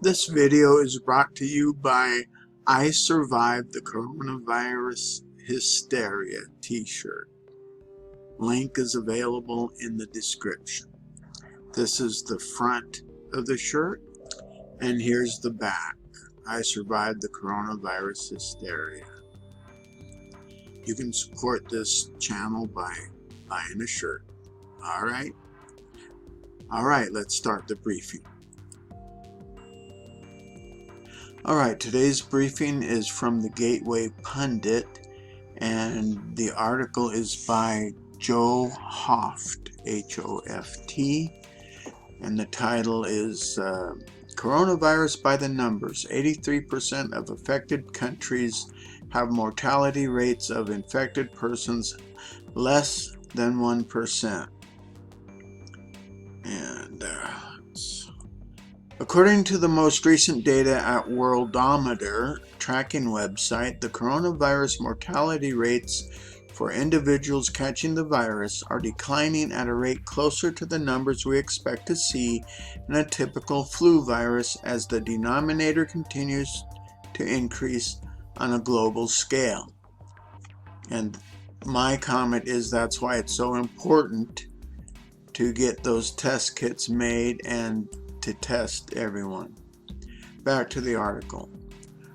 This video is brought to you by I Survived the Coronavirus Hysteria t-shirt. Link is available in the description. This is the front of the shirt, and here's the back. I survived the coronavirus hysteria. You can support this channel by buying a shirt. Alright, let's start the briefing. Alright, today's briefing is from the Gateway Pundit, and the article is by Joe Hoft, H-O-F-T, and the title is Coronavirus by the Numbers. 83% of affected countries have mortality rates of infected persons less than 1%. And according to the most recent data at Worldometer tracking website, the coronavirus mortality rates for individuals catching the virus are declining at a rate closer to the numbers we expect to see in a typical flu virus as the denominator continues to increase on a global scale. And my comment is that's why it's so important to get those test kits made and to test everyone. Back to the article.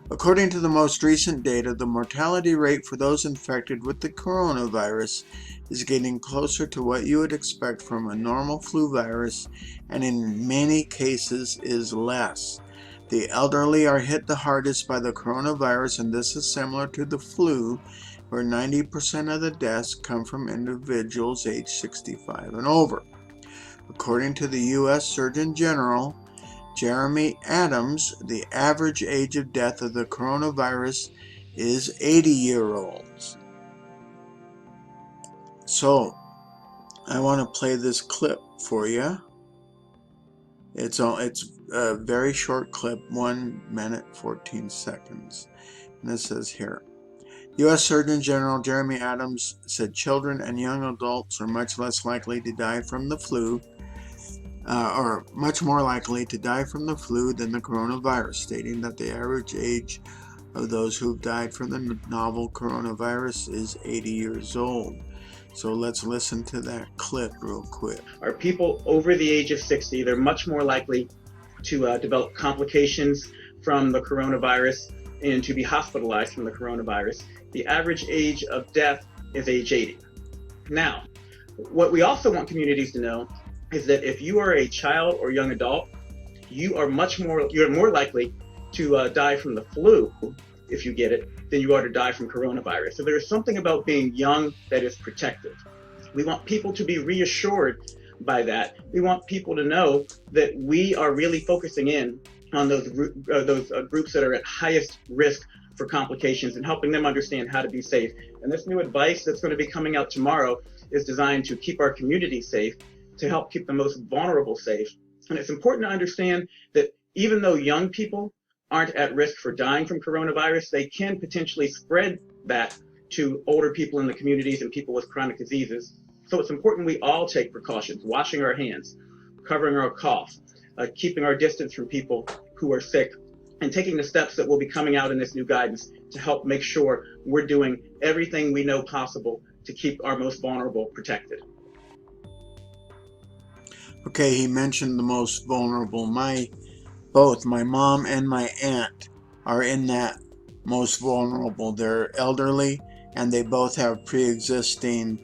According to the most recent data, the mortality rate for those infected with the coronavirus is getting closer to what you would expect from a normal flu virus, and in many cases is less. The elderly are hit the hardest by the coronavirus, and this is similar to the flu, where 90% of the deaths come from individuals aged 65 and over. According to the U.S. Surgeon General, Jeremy Adams, the average age of death of the coronavirus is 80-year-olds. So, I want to play this clip for you. It's a very short clip, 1 minute 14 seconds. And it says here, U.S. Surgeon General Jeremy Adams said children and young adults are much less likely to die from the flu, or much more likely to die from the flu than the coronavirus, stating that the average age of those who've died from the novel coronavirus is 80 years old. So let's listen to that clip real quick. Are people over the age of 60, they're much more likely to develop complications from the coronavirus and to be hospitalized from the coronavirus. The average age of death is age 80. Now, what we also want communities to know is that if you are a child or young adult, you're more likely to die from the flu, if you get it, than you are to die from coronavirus. So there's something about being young that is protective. We want people to be reassured by that. We want people to know that we are really focusing in on those groups that are at highest risk for complications and helping them understand how to be safe. And this new advice that's going to be coming out tomorrow is designed to keep our community safe, to help keep the most vulnerable safe. And it's important to understand that even though young people aren't at risk for dying from coronavirus, they can potentially spread that to older people in the communities and people with chronic diseases. So it's important we all take precautions, washing our hands, covering our cough, keeping our distance from people who are sick, and taking the steps that will be coming out in this new guidance to help make sure we're doing everything we know possible to keep our most vulnerable protected. Okay, he mentioned the most vulnerable. Both my mom and my aunt are in that most vulnerable. They're elderly and they both have pre-existing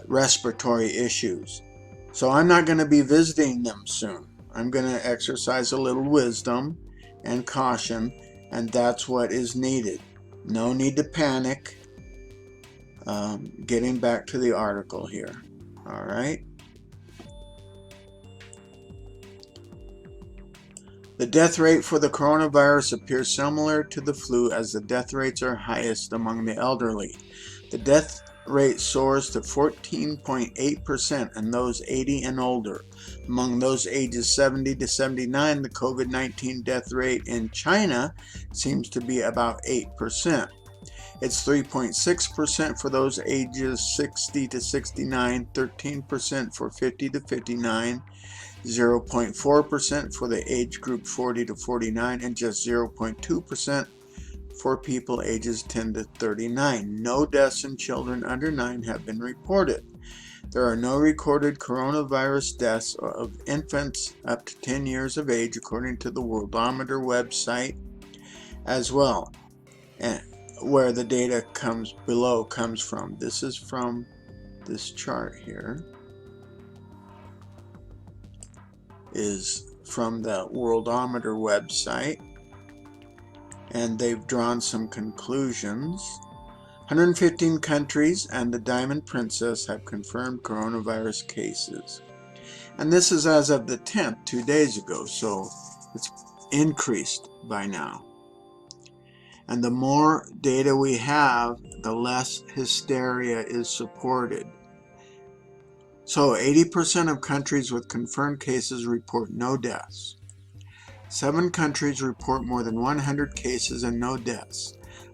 respiratory issues. So I'm not going to be visiting them soon. I'm going to exercise a little wisdom and caution, and that's what is needed. No need to panic. Getting back to the article here. All right. The death rate for the coronavirus appears similar to the flu, as the death rates are highest among the elderly. The death rate soars to 14.8% in those 80 and older. Among those ages 70 to 79, the COVID-19 death rate in China seems to be about 8%. It's 3.6% for those ages 60 to 69, 13% for 50 to 59, 0.4% for the age group 40 to 49, and just 0.2% for people ages 10 to 39. No deaths in children under 9 have been reported. There are no recorded coronavirus deaths of infants up to 10 years of age, according to the Worldometer website as well, and where the data comes from. This is from this chart here, is from the Worldometer website, and they've drawn some conclusions. 115 countries and the Diamond Princess have confirmed coronavirus cases. And this is as of the 10th, 2 days ago, so it's increased by now. And the more data we have, the less hysteria is supported. So 80% of countries with confirmed cases report no deaths. 7 countries report more than 100 cases and no deaths: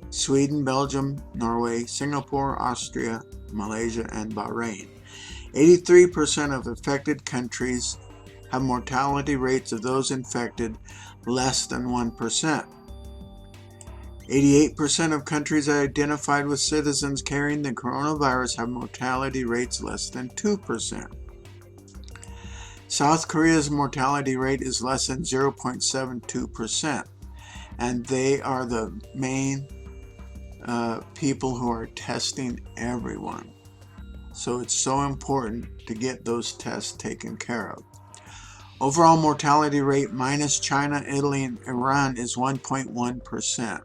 Sweden, Belgium, Norway, Singapore, Austria, Malaysia, and Bahrain. 83% of affected countries have mortality rates of those infected less than 1%. 88% of countries identified with citizens carrying the coronavirus have mortality rates less than 2%. South Korea's mortality rate is less than 0.72%, and they are the main people who are testing everyone. So it's so important to get those tests taken care of. Overall mortality rate minus China, Italy, and Iran is 1.1%.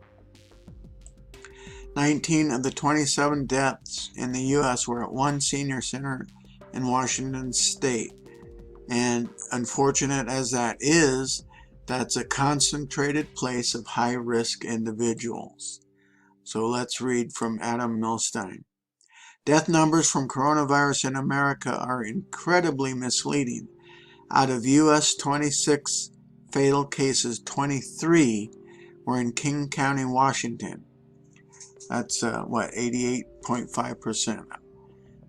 19 of the 27 deaths in the U.S. were at one senior center in Washington State. And unfortunate as that is, that's a concentrated place of high-risk individuals. So let's read from Adam Milstein. Death numbers from coronavirus in America are incredibly misleading. Out of U.S. 26 fatal cases, 23 were in King County, Washington. That's 88.5%.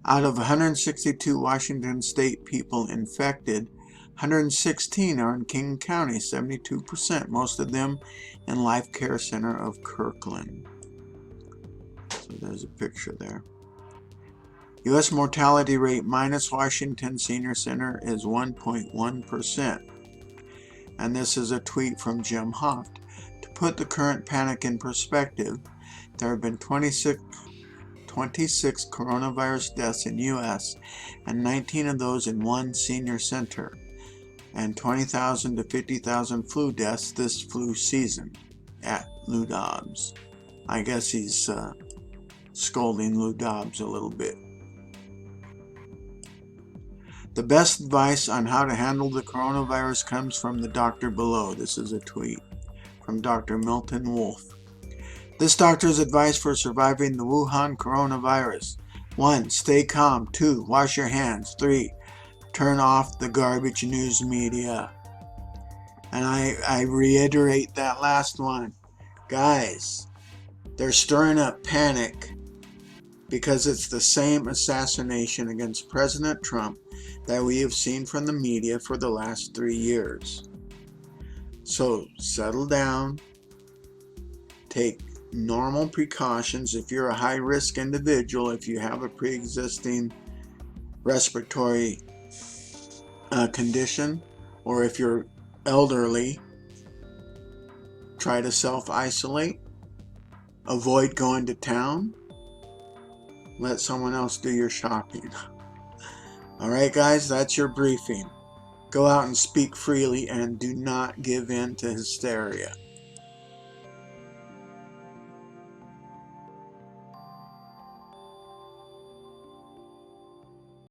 Out of 162 Washington state people infected, 116 are in King County, 72%, most of them in Life Care Center of Kirkland. So there's a picture there. U.S. mortality rate minus Washington Senior Center is 1.1%. And this is a tweet from Jim Hoft. To put the current panic in perspective, there have been 26 coronavirus deaths in U.S. and 19 of those in one senior center, and 20,000 to 50,000 flu deaths this flu season at Lou Dobbs. I guess he's scolding Lou Dobbs a little bit. The best advice on how to handle the coronavirus comes from the doctor below. This is a tweet from Dr. Milton Wolf. This doctor's advice for surviving the Wuhan coronavirus: 1. Stay calm. 2. Wash your hands. 3. Turn off the garbage news media. And I reiterate that last one. Guys, they're stirring up panic because it's the same assassination against President Trump that we have seen from the media for the last 3 years. So settle down. Take normal precautions. If you're a high-risk individual, if you have a pre-existing respiratory condition, or if you're elderly, try to self-isolate. Avoid going to town. Let someone else do your shopping. Alright guys, that's your briefing. Go out and speak freely and do not give in to hysteria.